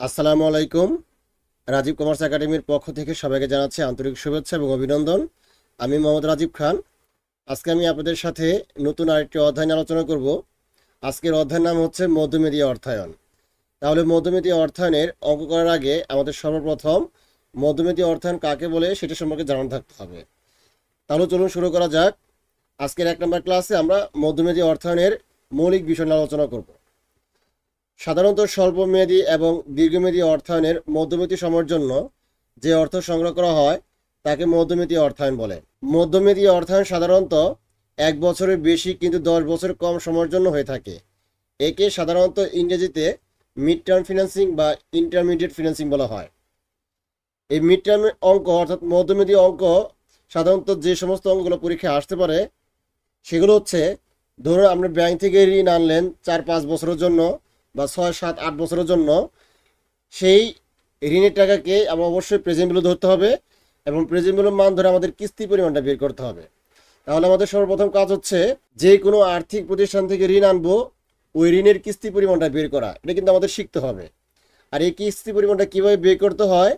আসসালামু আলাইকুম। রাজীব কমার্স একাডেমির পক্ষ থেকে সবাইকে জানাচ্ছি আন্তরিক শুভেচ্ছা এবং অভিনন্দন। আমি মোহাম্মদ রাজীব খান। আজকে আমি আপনাদের সাথে নতুন আরেকটি অধ্যায় নিয়ে আলোচনা করব। আজকের অধ্যায়ের নাম হচ্ছে মধ্যমেধী অর্থায়ন। তাহলে মধ্যমেধী অর্থায়নের অঙ্ক করার আগে আমাদের সর্বপ্রথম মধ্যমেধী অর্থায়ন কাকে বলে সেটা সম্পর্কে জানানো থাকতে হবে। তাহলে চলুন শুরু করা যাক। আজকের 1 নম্বর ক্লাসে আমরা মধ্যমেধী অর্থায়নের মৌলিক বিষয় নিয়ে আলোচনা করব। সাধারণত স্বল্পমেয়াদী এবং দীর্ঘমেয়াদী অর্থায়নের মধ্যবর্তী সময়ের জন্য যে অর্থ সংগ্রহ করা হয় তাকে মধ্যমেয়াদী অর্থায়ন বলে। মধ্যমেয়াদী অর্থায়ন সাধারণত 1 বছরের বেশি কিন্তু 10 বছর কম সময়ের জন্য হয়ে থাকে। একে সাধারণত ইংরেজিতে মিড টার্ম ফিন্যান্সিং বা ইন্টারমিডিয়েট ফিন্যান্সিং বলা হয়। এই মিড টার্ম অঙ্ক অর্থাৎ মধ্যমেয়াদী অঙ্ক সাধারণত যে সমস্ত অঙ্কগুলো পরীক্ষায় আসতে পারে সেগুলো হচ্ছে, ধরুন আপনি ব্যাংক থেকে ঋণ আনলেন 4-5 বছরের জন্য বা 6-7-8 বছরের জন্য। সেই ঋণের টাকাকে আমরা অবশ্যই প্রেজেন্ট ভ্যালু ধরতে হবে এবং প্রেজেন্ট ভ্যালুর মান ধরে আমাদের কিস্তি পরিমাণটা বের করতে হবে। তাহলে আমাদের সর্বপ্রথম কাজ হচ্ছে যে কোনো আর্থিক প্রতিষ্ঠান থেকে ঋণ আনবো, ওই ঋণের কিস্তি পরিমাণটা বের করা। এটা কিন্তু আমাদের শিখতে হবে। আর এই কিস্তি পরিমাণটা কীভাবে বের করতে হয়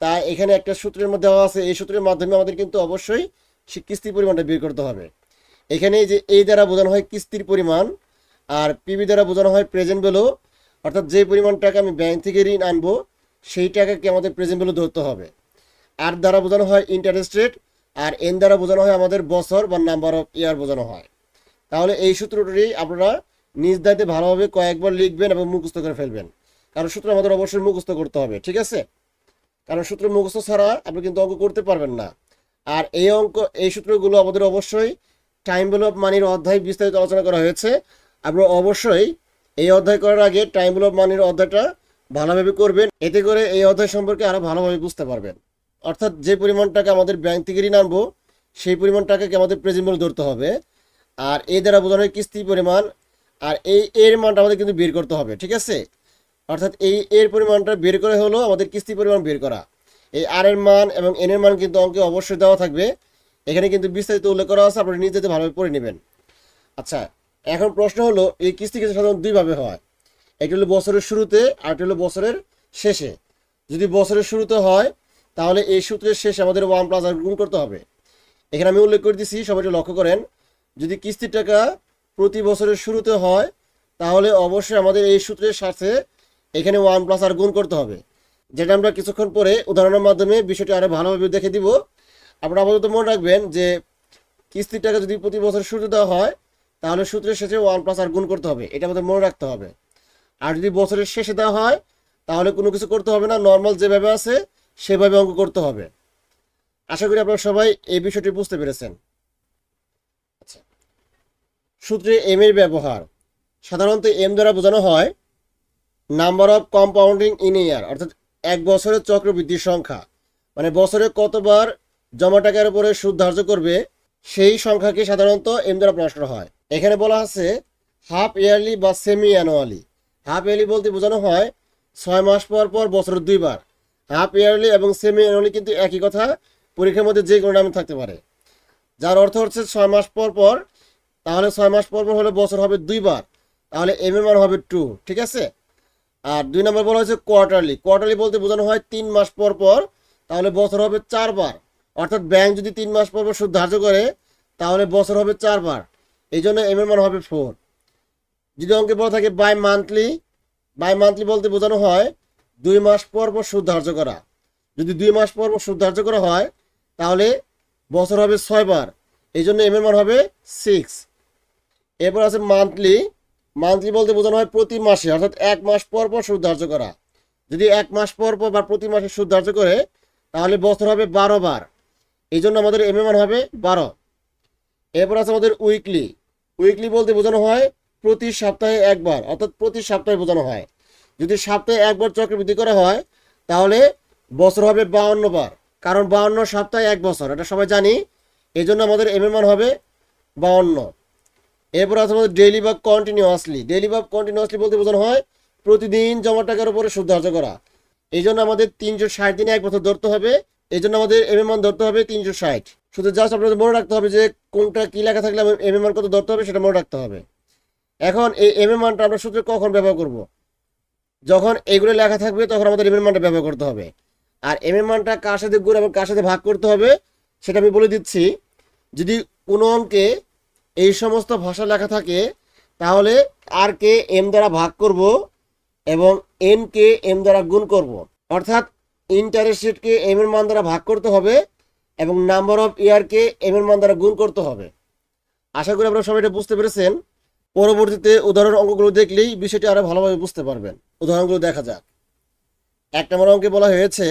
তা এখানে একটা সূত্রের মধ্যে দেওয়া আছে। এই সূত্রের মাধ্যমে আমাদের কিন্তু অবশ্যই কিস্তি পরিমাণটা বের করতে হবে। এখানে যে এই দ্বারা বোঝানো হয় কিস্তির পরিমাণ, আর পিবি দ্বারা বোঝানো হয় প্রেজেন্ট ভ্যালু। অর্থাৎ যে পরিমাণ টাকা আমি ব্যাংক থেকে ঋণ আনবো সেই টাকাকে আমাদের প্রেজেন্ট ভ্যালু ধরতে হবে। আর দ্বারা বোঝানো হয় ইন্টারেস্ট রেট, আর এন দ্বারা বোঝানো হয় আমাদের বছর বা নাম্বার অফ ইয়ার বোঝানো হয়। তাহলে এই সূত্রটি আপনারা নিজ দায়িত্বে ভালোভাবে কয়েকবার লিখবেন এবং মুখস্থ করে ফেলবেন, কারণ সূত্র আমাদের অবশ্যই মুখস্থ করতে হবে, ঠিক আছে? কারণ সূত্র মুখস্থ ছাড়া আপনি কিন্তু অঙ্ক করতে পারবেন না। আর এই সূত্রগুলো আমাদের অবশ্যই টাইম ভ্যালু অফ মানির অধ্যায় বিস্তারিত আলোচনা করা হয়েছে। আপনারা অবশ্যই এই অধ্যায় করার আগে টাইম ভ্যালু অফ মানির অধ্যায়টা ভালোভাবে করবেন, এতে করে এই অধ্যায় সম্পর্কে আরও ভালোভাবে বুঝতে পারবেন। অর্থাৎ যে পরিমাণ টাকা আমাদের ব্যাংক থেকে ঋণ আনবো সেই পরিমাণ টাকাকে আমাদের প্রেজেন্ট ভ্যালু ধরতে হবে। আর এই দ্বারা বোঝানো হয় কিস্তি পরিমাণ, আর এর মানটা আমাদের কিন্তু বের করতে হবে, ঠিক আছে? অর্থাৎ এর পরিমাণটা বের করে হলো আমাদের কিস্তি পরিমাণ বের করা। এই আর এর মান এবং এন এর মান কিন্তু অঙ্কে অবশ্যই দেওয়া থাকবে। এখানে কিন্তু বিস্তারিত উল্লেখ করা আছে, আপনারা নিজেদের ভালোভাবে পড়ে নেবেন। আচ্ছা, এখন প্রশ্ন হলো এই কিস্তি কিন্তু সাধারণত দুইভাবে হয়। একটা হলো বছরের শুরুতে, আর একটা হলো বছরের শেষে। যদি বছরের শুরুতে হয় তাহলে এই সূত্রের শেষে আমাদের 1+r গুণ করতে হবে। এখানে আমি উল্লেখ করে দিচ্ছি, সবাই একটু লক্ষ্য করেন। যদি কিস্তির টাকা প্রতি বছরের শুরুতে হয় তাহলে অবশ্যই আমাদের এই সূত্রের সাথে এখানে 1+r গুণ করতে হবে, যেটা আমরা কিছুক্ষণ পরে উদাহরণের মাধ্যমে বিষয়টি আরও ভালোভাবে দেখে দিব। আপনারা আপাতত মনে রাখবেন যে কিস্তির টাকা যদি প্রতি বছর শুরুতে দেওয়া হয় তাহলে সূত্রের শেষে 1+r গুণ করতে হবে, এটা আমাদের মনে রাখতে হবে। আর যদি বছরের শেষে দেওয়া হয় তাহলে কোনো কিছু করতে হবে না, নর্মাল যেভাবে আছে সেভাবে অঙ্ক করতে হবে। আশা করি আপনারা সবাই এই বিষয়টি বুঝতে পেরেছেন। আচ্ছা, সূত্রে এম এর ব্যবহার। সাধারণত এম দ্বারা বোঝানো হয় নাম্বার অফ কম্পাউন্ডিং ইন ইয়ার, অর্থাৎ 1 বছরের চক্রবৃদ্ধির সংখ্যা। মানে বছরে কতবার জমা টাকার উপরে সুদ ধার্য করবে সেই সংখ্যাকে সাধারণত এম দ্বারা প্রকাশ করা হয়। এখানে বলা আছে হাফ ইয়ারলি বা সেমি অ্যানুয়ালি। হাফ ইয়ারলি বলতে বোঝানো হয় 6 মাস পর পর বছরের 2 বার। হাফ ইয়ারলি এবং সেমি অ্যানুয়ালি কিন্তু একই কথা, পরীক্ষার মধ্যে যে কোনো নামে থাকতে পারে। যার অর্থ হচ্ছে 6 মাস পর পর, তাহলে 6 মাস পর পর হলে বছর হবে 2 বার, তাহলে এম এর মান হবে 2, ঠিক আছে? আর 2 নম্বর বলা হয়েছে কোয়ার্টারলি। কোয়ার্টারলি বলতে বোঝানো হয় 3 মাস পর পর, তাহলে বছর হবে 4 বার। অর্থাৎ ব্যাংক যদি 3 মাস পর পর সুদ ধার্য করে তাহলে বছর হবে 4 বার, এই জন্য এম এর মান হবে 4। যদি অঙ্কে বলা থাকে বাই মান্থলি, বাই মান্থলি বলতে বোঝানো হয় 2 মাস পর পর সুদ ধার্য করা। যদি 2 মাস পর পর সুদ ধার্য করা হয় তাহলে বছর হবে 6 বার, এই জন্য এম এর মান হবে 6। এরপর আছে মান্থলি। মান্থলি বলতে বোঝানো হয় প্রতি মাসে, অর্থাৎ 1 মাস পর পর সুদ ধার্য করা। যদি 1 মাস পর পর বা প্রতি মাসে সুদ ধার্য করে তাহলে বছর হবে 12 বার, এই জন্য আমাদের এম এর মান হবে 12। এরপর আছে আমাদের উইকলি। উইকলি বলতে বোঝানো হয় প্রতি সপ্তাহে 1 বার, অর্থাৎ প্রতি সপ্তাহে বোঝানো হয়। যদি সপ্তাহে 1 বার চক্রবৃদ্ধি করা হয় তাহলে বছর হবে 52 বার, কারণ 52 সপ্তাহে 1 বছর, এটা সবাই জানি, এই জন্য আমাদের এম এর মান হবে 52। এরপর আছে আমাদের ডেইলি বা কন্টিনিউয়াসলি। ডেইলি বা কন্টিনিউয়াসলি বলতে বোঝানো হয় প্রতিদিন জমা টাকার উপরে সুদ ধার্য করা। এই জন্য আমাদের 360 দিনে 1 বছর ধরতে হবে, এই জন্য আমাদের এম এর মান ধরতে হবে 360। শুধু জাস্ট আপনাদের মনে রাখতে হবে যে কোনটা কি লেখা থাকলে এম এর মান কত ধরতে হবে সেটা মনে রাখতে হবে। এখন এই এম এর মানটা আমরা সূত্রে কখন ব্যবহার করব? যখন এগুলো লেখা থাকবে তখন আমাদের এম এর মানটা ব্যবহার করতে হবে। আর এম এর মানটা কার সাথে গুণ এবং কার সাথে ভাগ করতে হবে সেটা আমি বলে দিচ্ছি। যদি কোনো অঙ্কে এই সমস্ত ভাষা লেখা থাকে তাহলে আর কে এম দ্বারা ভাগ করব এবং এন কে এম দ্বারা গুণ করব। অর্থাৎ ইন্টারেস্ট রেটকে এম এর মান দ্বারা ভাগ করতে হবে এবং নাম্বার অফ ইয়ারকে এম এর মান দ্বারা গুণ করতে হবে। আশা করি আপনারা সবাই এটা বুঝতে পেরেছেন। পরবর্তীতে উদাহরণ অঙ্কগুলো দেখলেই বিষয়টি আরো ভালোভাবে বুঝতে পারবেন। উদাহরণগুলো দেখা যাক। 1 নম্বর অঙ্কে বলা হয়েছে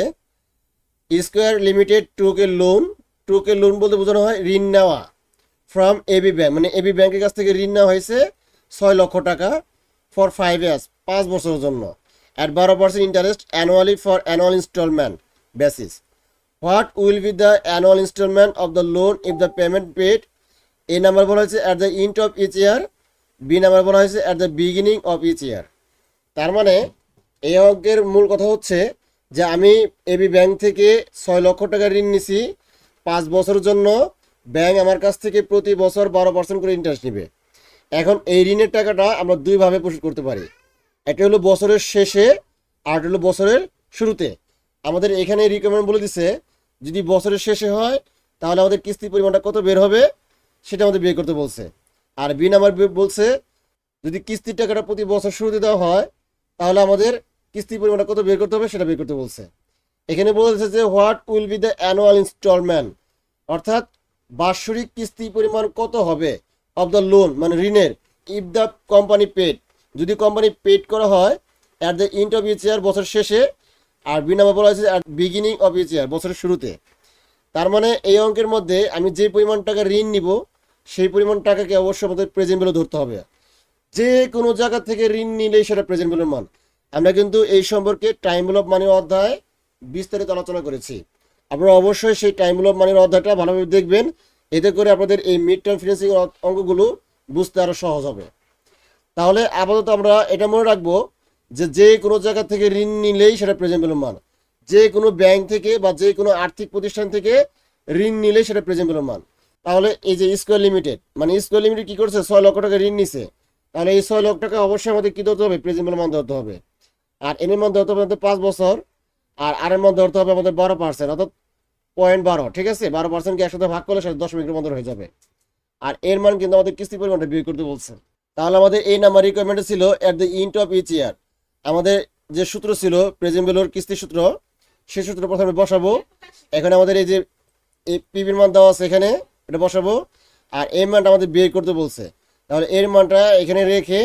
স্কোয়ার লিমিটেড টুকে লোন। টুকে লোন বলতে বোঝানো হয় ঋণ নেওয়া ফ্রম এবি ব্যাংক, মানে এবি ব্যাংকের কাছ থেকে ঋণ নেওয়া হয়েছে 6 লক্ষ টাকা ফর 5 ইয়ার্স, 5 বছরের জন্য, at 12% interest annually for annual instalment basis. What will be the annual instalment of the loan if the payment paid? A number বলা হয়েছে at the end of each year, B number বলা হয়েছে at the beginning of each year. তার মানে এই অঙ্কের মূল কথা হচ্ছে যে আমি এবি ব্যাংক থেকে 6 লক্ষ টাকা ঋণ নিছি 5 বছরের জন্য। ব্যাংক আমার কাছ থেকে প্রতি বছর 12% করে ইন্টারেস্ট নেবে। এখন এই ঋণের টাকাটা আমরা দুইভাবে পরিশোধ করতে পারি। একটা হলো বছরের শেষে আর হলো বছরের শুরুতে। আমাদের এখানে রিকমেন্ড বলে দিছে যদি বছরের শেষে হয় তাহলে আমাদের কিস্তির পরিমাণটা কত বের হবে সেটা আমাদের বের করতে বলছে। আর বি নাম্বার বলছে যদি কিস্তির টাকাটা প্রতি বছর শুরুতে দেওয়া হয় তাহলে আমাদের কিস্তির পরিমাণটা কত বের করতে হবে সেটা বের করতে বলছে। এখানে বলেছে যে what will be the annual instalment, অর্থাৎ বার্ষিক কিস্তি পরিমাণ কত হবে অফ দ্য লোন মানে ঋণের, ইফ দ্য কোম্পানি পেড, যদি কোম্পানি পেড করা হয় at the end of each year, বছর শেষে। আর বি নাম্বার বলা হয়েছে at beginning of each year, বছরের শুরুতে। তার মানে এই অঙ্কের মধ্যে আমি যে পরিমাণ টাকা ঋণ নিব সেই পরিমাণ টাকাকে অবশ্যই আমাদের প্রেজেন্ট ভ্যালু ধরতে হবে। যে কোনো জায়গা থেকে ঋণ নিলেই সেটা প্রেজেন্ট ভ্যালুর মান। আমরা কিন্তু এই সম্পর্কে টাইম ভ্যালু অফ মানি অধ্যায় বিস্তারিত আলোচনা করেছি। আপনারা অবশ্যই সেই টাইম ভ্যালু অফ মানির অধ্যায়টা ভালোভাবে দেখবেন, এতে করে আপনাদের এই মিড টার্ম ফিন্যান্সিং অঙ্কগুলো বুঝতে আরও সহজ হবে। তাহলে আপাতত আমরা এটা মনে রাখবো যে যে কোনো জায়গা থেকে ঋণ নিলেই সেটা প্রেজেন্ট ভ্যালুর মান। যে কোনো ব্যাংক থেকে বা যে কোনো আর্থিক প্রতিষ্ঠান থেকে ঋণ নিলেই সেটা প্রেজেন্ট ভ্যালুর মান। তাহলে এই যে স্কোয়ার লিমিটেড, মানে স্কোয়ার লিমিটেড কি করছে 6 লক্ষ টাকা ঋণ নিছে, তাহলে এই 6 লক্ষ টাকা অবশ্যই আমাদের কি ধরতে হবে প্রেজেন্ট ভ্যালুর মান ধরতে হবে। আর এর মান ধরতে হবে আমাদের 5 বছর, আর এর মান ধরতে হবে আমাদের 12%, অর্থাৎ 0.12। ঠিক আছে, 12%কে একসাথে ভাগ করলে সেটা 10 মতো হয়ে যাবে। আর এর মান কিন্তু আমাদের কিস্তি পরিমাণটা বের করতে বলছে। তাহলে আমাদের এই নাম্বার রিকোয়ারমেন্ট ছিল at the end of each year. আমাদের যে সূত্র ছিল প্রেজেন্ট ভ্যালুর কিস্তির সূত্র, সেই সূত্র প্রথমে বসাবো। এখানে আমাদের এই যে এই পিবির মান দেওয়া আছে এখানে, এটা বসাবো। আর এই মানটা আমাদের বের করতে বলছে, তাহলে এর মানটা এখানে রেখে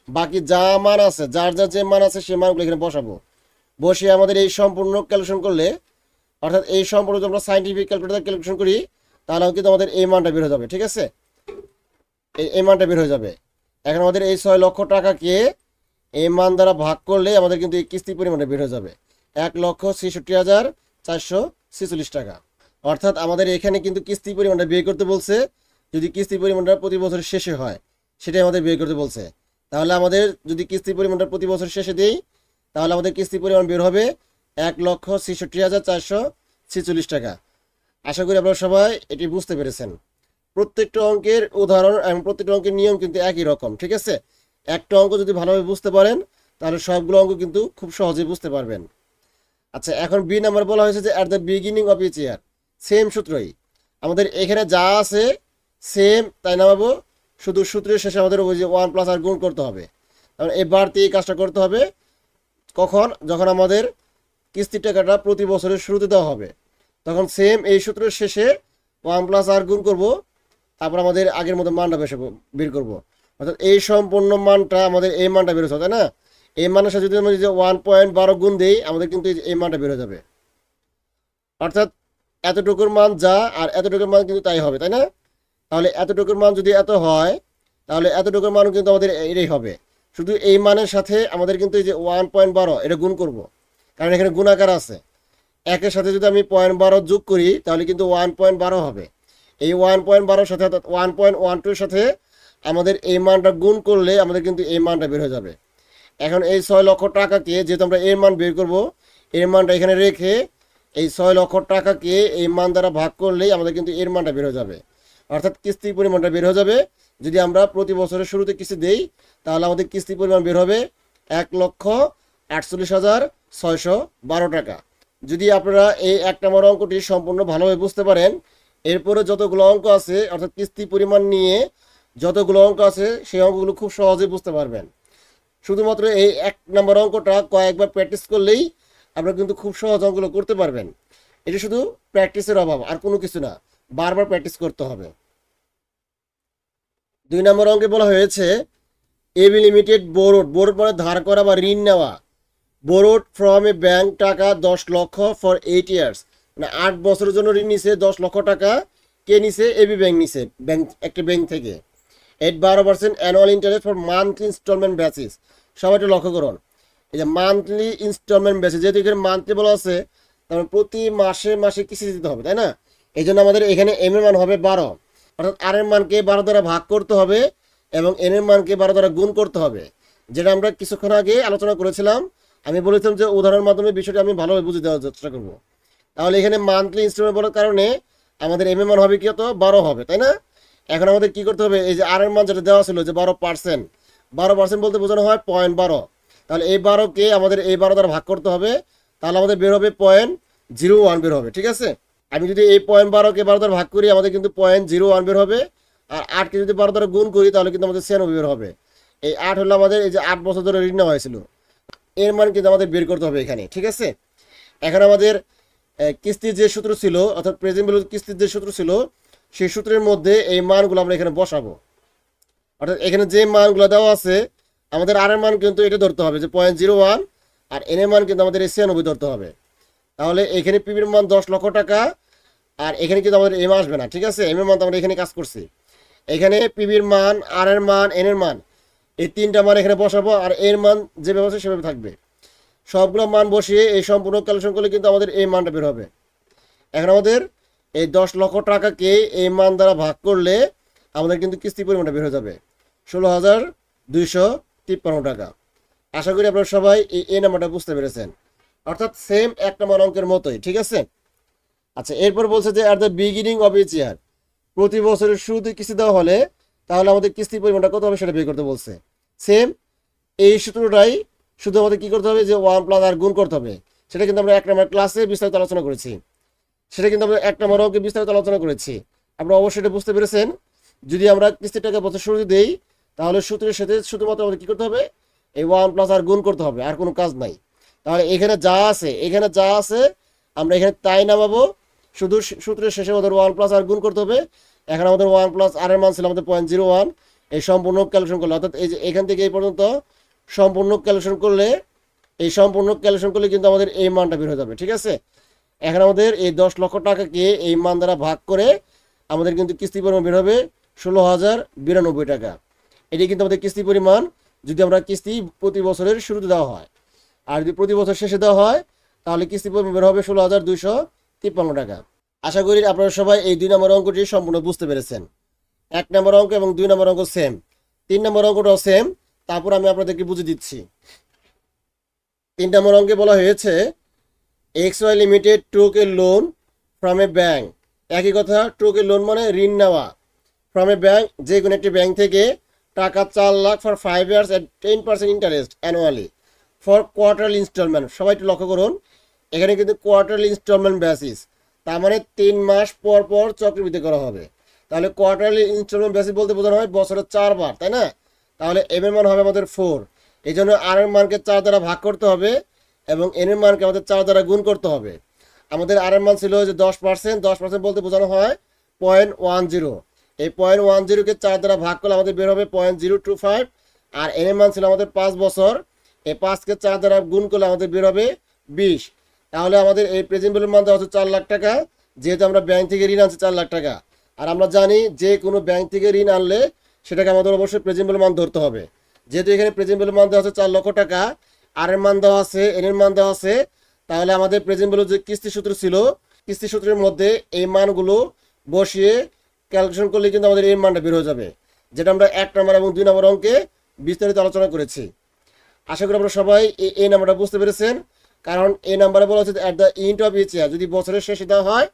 বাকি যা মান আছে, যার যার যে মান আছে সেই মানগুলো এখানে বসাবো। বসে আমাদের এই সম্পূর্ণ ক্যালকুলেশন করলে, অর্থাৎ এই সম্পূর্ণ যদি আমরা সাইন্টিফিক ক্যালকুলেটর ক্যালকুলেশন করি তাহলে কিন্তু আমাদের এই মানটা বের হয়ে যাবে। ঠিক আছে, এই মানটা বের হয়ে যাবে। এখন আমাদের এই 6 লক্ষ টাকাকে এই মান দ্বারা ভাগ করলে আমাদের কিন্তু এই কিস্তি পরিমাণটা বের হয়ে যাবে 1,66,446 টাকা। অর্থাৎ আমাদের এখানে কিন্তু কিস্তি পরিমাণটা বের করতে বলছে। যদি কিস্তি পরিমাণটা প্রতি বছরের শেষে হয় সেটাই আমাদের বের করতে বলছে। তাহলে আমাদের যদি কিস্তি পরিমাণটা প্রতি বছর শেষে দেই তাহলে আমাদের কিস্তি পরিমাণ বের হবে 1,66,446 টাকা। আশা করি আপনারা সবাই এটি বুঝতে পেরেছেন। প্রত্যেকটা অঙ্কের উদাহরণ এবং প্রত্যেকটা অঙ্কের নিয়ম কিন্তু একই রকম। ঠিক আছে, একটা অঙ্ক যদি ভালোভাবে বুঝতে পারেন তাহলে সবগুলো অঙ্ক কিন্তু খুব সহজেই বুঝতে পারবেন। আচ্ছা, এখন বি নাম্বার বলা হয়েছে যে at the beginning of each year, same সূত্রই আমাদের এখানে যা আছে সেম তাই নামাবো, শুধু সূত্রের শেষে আমাদের ওই যে 1 আর গুণ করতে হবে। কারণ এই বাড়তি এই কাজটা করতে হবে কখন, যখন আমাদের কিস্তির টাকাটা প্রতি বছরের শুরুতে দেওয়া হবে, তখন সেম এই সূত্রের শেষে 1 আর গুণ করব, তারপর আমাদের আগের মতো মানটা বের করবো। অর্থাৎ এই সম্পূর্ণ মানটা আমাদের এই মানটা বেরোচ্ছে, তাই না? এই মানের সাথে যদি আমরা যে 1.12 গুণ দিই আমাদের কিন্তু এই মানটা বেরো যাবে। অর্থাৎ এতটুকুর মান যা আর এতটুকুর মান কিন্তু তাই হবে, তাই না? তাহলে এতটুকুর মান যদি এত হয় তাহলে এতটুকুর মানও কিন্তু আমাদের এটাই হবে। শুধু এই মানের সাথে আমাদের কিন্তু এই যে 1.12 এটা গুণ করব, কারণ এখানে গুণাকার আছে। একের সাথে যদি আমি 0.12 যোগ করি তাহলে কিন্তু 1.12 হবে। এই 1.12 সাথে অর্থাৎ 1.12 সাথে আমাদের এই মানটা গুণ করলে আমাদের কিন্তু এই মানটা বের হয়ে যাবে। এখন এই 6 লক্ষ টাকাকে যেহেতু আমরা এর মান বের করব, এর মানটা এখানে রেখে এই 6 লক্ষ টাকাকে এই মান দ্বারা ভাগ করলেই আমাদের কিন্তু এর মানটা বের হয়ে যাবে। অর্থাৎ কিস্তির পরিমাণটা বের হয়ে যাবে। যদি আমরা প্রতি বছরের শুরুতে কিস্তি দেই তাহলে আমাদের কিস্তির পরিমাণ বের হবে 48,612 টাকা। যদি আপনারা এই 1 নম্বর অঙ্কটি সম্পূর্ণ ভালোভাবে বুঝতে পারেন, এরপরে যতগুলো অঙ্ক আছে অর্থাৎ কিস্তি পরিমাণ নিয়ে যতগুলো অঙ্ক আছে সেই অঙ্কগুলো খুব সহজে বুঝতে পারবেন। শুধুমাত্র এই 1 নম্বর অঙ্কটা কয়েকবার প্র্যাকটিস করলেই আপনারা কিন্তু খুব সহজ অঙ্কগুলো করতে পারবেন। এটা শুধু প্র্যাকটিসের অভাব, আর কোনো কিছু না, বারবার প্র্যাকটিস করতে হবে। 2 নম্বর অঙ্কে বলা হয়েছে এবি লিমিটেড বোরোড, বোরোড মানে ধার করা বা ঋণ নেওয়া, বোরোড ফ্রম এ ব্যাংক টাকা 10 লক্ষ ফর 8 ইয়ার্স, মানে 8 বছরের জন্য ঋণ নিছে 10 লক্ষ টাকা। কে নিছে? এবি ব্যাংক নিছে, ব্যাংক একটা ব্যাংক থেকে। 12% annual interest for monthly instalment basis. সবাই একটু লক্ষ্য করুন, এই যে মান্থলি ইনস্টলমেন্ট বেসিস, যেহেতু এখানে মান্থলি বলা আছে তারপরে প্রতি মাসে মাসে কিস্তি দিতে হবে, তাই না? এই জন্য আমাদের এখানে এম এর মান হবে 12, অর্থাৎ আর এর মানকে 12 দ্বারা ভাগ করতে হবে এবং এন এর মানকে 12 দ্বারা গুণ করতে হবে, যেটা আমরা কিছুক্ষণ আগে আলোচনা করেছিলাম। আমি বলেছিলাম যে উদাহরণের মাধ্যমে বিষয়টা আমি ভালোভাবে বুঝে দেওয়ার চেষ্টা করবো। তাহলে এখানে মান্থলি ইনস্টলমেন্ট বলার কারণে আমাদের এম এর মান হবে কি? কত? 12 হবে, তাই না? এখন আমাদের কি করতে হবে? এই যে আর এর মান যেটা দেওয়া ছিল যে 12%, 12% বলতে বোঝানো হয় 0.12। তাহলে এই 12কে আমাদের এই 12 দ্বারা ভাগ করতে হবে, তাহলে আমাদের বের হবে 0.01 বের হবে, ঠিক আছে? আমি যদি এই 0.12কে 12 দ্বারা ভাগ করি আমাদের কিন্তু 0.01 বের হবে, আর 8কে যদি 12 দ্বারা গুণ করি তাহলে কিন্তু আমাদের 96 বের হবে। এই 8 হলো আমাদের এই যে 8 বছর ধরে ঋণ নেওয়া হয়েছিল, এর মান কিন্তু আমাদের বের করতে হবে এখানে, ঠিক আছে? এখন আমাদের কিস্তির যে সূত্র ছিল অর্থাৎ প্রেজেন্ট ভ্যালু কিস্তির যে সূত্র ছিল সেই সূত্রের মধ্যে এই মানগুলো আমরা এখানে বসাবো। অর্থাৎ এখানে যে মানগুলো দেওয়া আছে আমাদের আর এর মান কিন্তু এটা ধরতে হবে যে 0.01, আর এন এর মান কিন্তু আমাদের 96 ধরতে হবে। তাহলে এখানে পিবির মান 10 লক্ষ টাকা, আর এখানে কিন্তু আমাদের এম আসবে না, ঠিক আছে? এম এর মান তো আমরা এখানে কাজ করছি। এখানে পিবির মান, আর এর মান, এন এর মান, এই তিনটা মান এখানে বসাবো, আর এর মান যেভাবে আছে সেভাবে থাকবে। সবগুলো মান বসিয়ে এই সম্পূর্ণ ক্যালকুলেশন করলে কিন্তু আমাদের এই মানটা বের হবে। এখন আমাদের এই 10 লক্ষ টাকাকে এই মান দ্বারা ভাগ করলে আমাদের কিন্তু কিস্তি পরিমাণটা বের হয়ে যাবে 16,253 টাকা। আশা করি আপনারা সবাই এই নাম্বারটা বুঝতে পেরেছেন, অর্থাৎ সেম 1 নম্বর অঙ্কের মতোই, ঠিক আছে? আচ্ছা, এরপর বলছে যে at the beginning of each year, প্রতি বছরের শুরুতে কিস্তি দেওয়া হলে তাহলে আমাদের কিস্তি পরিমাণটা কত হবে সেটা বের করতে বলছে। সেম এই সূত্রটাই, শুধু আমাদের কি করতে হবে যে 1 প্লাস আর গুণ করতে হবে। সেটা কিন্তু আমরা 1 নম্বর ক্লাসে বিস্তারিত আলোচনা করেছি, সেটা কিন্তু আমরা 1 নম্বর অঙ্কে বিস্তারিত আলোচনা করেছি। আপনারা অবশ্যই এটা বুঝতে পেরেছেন। যদি আমরা কিস্তির টাকা বছর শুরুতে দেই তাহলে সূত্রের সাথে শুধুমাত্র আমাদের কি করতে হবে? এই 1 প্লাস আর গুণ করতে হবে, আর কোনো কাজ নাই। তাহলে এখানে যা আছে আমরা এখানে তাই নামাবো, শুধু সূত্রের শেষে আমাদের 1 প্লাস আর গুণ করতে হবে। এখন আমাদের 1 প্লাস আর এর মান ছিল আমাদের 0.01। এই সম্পূর্ণ ক্যালকুলেশন করলে, অর্থাৎ এই যে এখান থেকে এই পর্যন্ত সম্পূর্ণ ক্যালকুলেশন করলে কিন্তু আমাদের এই মানটা বের হয়ে যাবে, ঠিক আছে? এখন আমাদের এই 10 লক্ষ টাকাকে এই মান দ্বারা ভাগ করে আমাদের কিন্তু কিস্তি পরিমাণ বের হবে 16,092 টাকা। এটি কিন্তু আমাদের কিস্তি পরিমাণ যদি আমরা কিস্তি প্রতি বছরের শুরুতে দেওয়া হয়, আর যদি প্রতি বছর শেষে দেওয়া হয় তাহলে কিস্তি পরিমাণ বের হবে 16,253 টাকা। আশা করি আপনারা সবাই এই 2 নম্বর অঙ্কটি সম্পূর্ণ বুঝতে পেরেছেন। 1 নম্বর অঙ্ক এবং 2 নম্বর অঙ্ক সেম, 3 নম্বর অঙ্কটাও সেম। তারপর আমি আপনাদেরকে বুঝে দিচ্ছি। 3 নম্বর অঙ্কে বলা হয়েছে XY limited took A loan from a bank. একই কথা, টুক এ লোন মানে ঋণ নেওয়া, ফ্রম এ ব্যাংক যে কোনো একটি ব্যাংক থেকে টাকা 4 lakh for 5 years at 10% interest annually for quarterly instalment. সবাই একটু লক্ষ্য করুন, এখানে কিন্তু কোয়ার্টারলি ইনস্টলমেন্ট বেসিস, তার মানে 3 মাস পর পর চক্রবৃদ্ধি করা হবে। তাহলে কোয়ার্টারলি ইনস্টলমেন্ট বেসিস বলতে বোঝানো হয় বছরে 4 বার, তাই না? তাহলে এম এর মান হবে আমাদের 4, এই জন্য আর এর মানকে 4 দ্বারা ভাগ করতে হবে এবং এন এর মানকে আমাদের 4 দ্বারা গুণ করতে হবে। আমাদের আর এর মান ছিল যে 10% বলতে বোঝানো হয় 0.10। এই 0.10কে 4 দ্বারা ভাগ করলে আমাদের বের হবে 0.025, আর এন এর মান ছিল আমাদের 5 বছর, এই 5কে 4 দ্বারা গুণ করলে আমাদের বের হবে 20। তাহলে আমাদের এই প্রেজেন্ট ভ্যালুর মান দেওয়া হচ্ছে 4 লাখ টাকা, যেহেতু আমরা ব্যাংক থেকে ঋণ আনছি 4 লাখ টাকা। আর আমরা জানি যে কোনো ব্যাংক থেকে ঋণ আনলে সেটাকে আমাদের অবশ্যই প্রেজেন্ট ভ্যালুর মান ধরতে হবে। যেহেতু এখানে প্রেজেন্ট ভ্যালুর মান দেওয়া হচ্ছে 4 লক্ষ টাকা, আর এর মান দেওয়া আছে, এন এর মান দেওয়া আছে, তাহলে আমাদের প্রেজেন্ট ভ্যালু যে কিস্তি সূত্র ছিল, কিস্তি সূত্রের মধ্যে এই মানগুলো বসিয়ে ক্যালকুলেশন করলে কিন্তু আমাদের এই মানটা বের হয়ে যাবে, যেটা আমরা 1 নম্বর এবং 2 নম্বর অঙ্কে বিস্তারিত আলোচনা করেছি। আশা করি আপনারা সবাই এই নাম্বারটা বুঝতে পেরেছেন, কারণ এই নাম্বারে বলা হচ্ছে at the end of each year, যদি বছরের শেষে দেওয়া হয়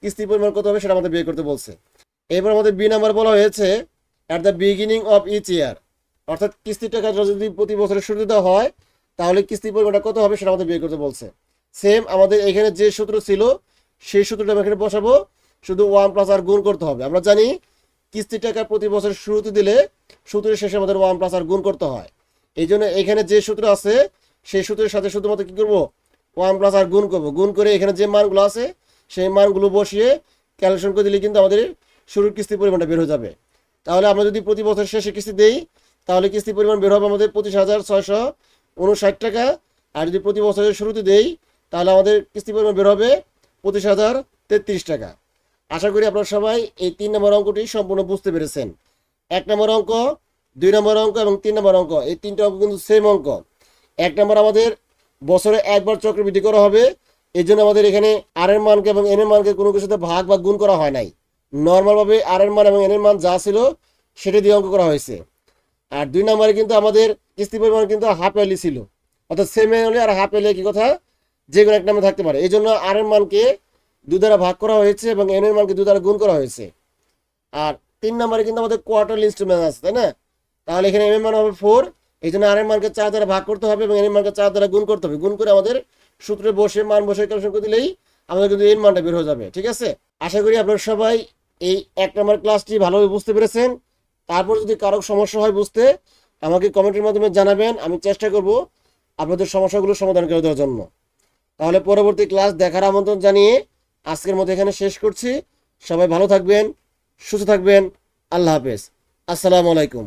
কিস্তি পরিমাণ কত হবে সেটা আমাদের বের করতে বলছে। এরপর আমাদের বি নাম্বার বলা হয়েছে at the beginning of each year, অর্থাৎ কিস্তির টাকা যদি প্রতি বছরের শুরুতে দেওয়া হয় তাহলে কিস্তির পরিমাণটা কত হবে সেটা আমাদের বের করতে বলছে। সেম আমাদের এখানে যে সূত্র ছিল সেই সূত্রটা আমরা এখানে বসাবো, শুধু 1 প্লাস আর গুণ করতে হবে। আমরা জানি কিস্তির টাকা প্রতি বছর শুরুতে দিলে সূত্রের শেষে আমাদের 1 প্লাস আর গুণ করতে হয়। এই জন্য এখানে যে সূত্র আছে সেই সূত্রের সাথে শুধুমাত্র কি করবো, 1 প্লাস আর গুণ করবো। গুণ করে এখানে যে মানগুলো আছে সেই মানগুলো বসিয়ে ক্যালকুলেশন করে দিলে কিন্তু আমাদের শুরুর কিস্তির পরিমাণটা বের হয়ে যাবে। তাহলে আমরা যদি প্রতি বছর শেষে কিস্তি দেই তাহলে কিস্তির পরিমাণ বের হবে আমাদের 25,659 টাকা। আর যদি প্রতি বছরের শুরুতে দেই তাহলে আমাদের কিস্তির পরিমাণ বের হবে 25,033 টাকা। আশা করি আপনারা সবাই এই 3 নম্বর অঙ্কটি সম্পূর্ণ বুঝতে পেরেছেন। 1 নম্বর অঙ্ক, 2 নম্বর অঙ্ক এবং 3 নম্বর অঙ্ক, এই 3টা অঙ্ক কিন্তু সেম অঙ্ক। 1 নম্বর আমাদের বছরে একবার চক্রবৃদ্ধি করা হবে, এই জন্য আমাদের এখানে আর এর মানকে এবং এন এর মানকে কোনো কিছুর সাথে ভাগ বা গুণ করা হয় নাই। নর্মালভাবে আর এর মান এবং এন এর মান যা ছিল সেটা দিয়ে অঙ্ক করা হয়েছে। আর 2 নম্বরে কিন্তু আমাদের কিস্তি পরিমাণ কিন্তু হাফ ইয়ারলি ছিল, অর্থাৎ সেম হলে আর হাফ ইয়ারলি কি কথা, যে কোনো একটা নামে থাকতে পারে। এই জন্য আর এর মানকে 2 দ্বারা ভাগ করা হয়েছে এবং এন এর মানকে 2 দ্বারা গুণ করা হয়েছে। আর 3 নম্বরে কিন্তু আমাদের কোয়ার্টারলি ইনস্টলমেন্ট আছে, তাই না? তাহলে এখানে এম এর মান হবে 4, এই জন্য আর এর মানকে 4 দ্বারা ভাগ করতে হবে এবং এন এর মানকে 4 দ্বারা গুণ করতে হবে। গুণ করে আমাদের সূত্রে বসে মান বসে ক্যালকুলেশন করে দিলেই আমাদের কিন্তু এর মানটা বের হয়ে যাবে। ঠিক আছে, আশা করি আপনারা সবাই এই 1 নম্বর ক্লাসটি ভালোভাবে বুঝতে পেরেছেন। তারপর যদি কারো সমস্যা হয় বুঝতে, আমাকে কমেন্টের মাধ্যমে জানাবেন, আমি চেষ্টা করব আপনাদের সমস্যাগুলো সমাধান করে দেওয়ার জন্য। তাহলে পরবর্তী ক্লাস দেখার আমন্ত্রণ জানিয়ে আজকের মতো এখানে শেষ করছি। সবাই ভালো থাকবেন, সুস্থ থাকবেন। আল্লাহ হাফেজ। আসসালামু আলাইকুম।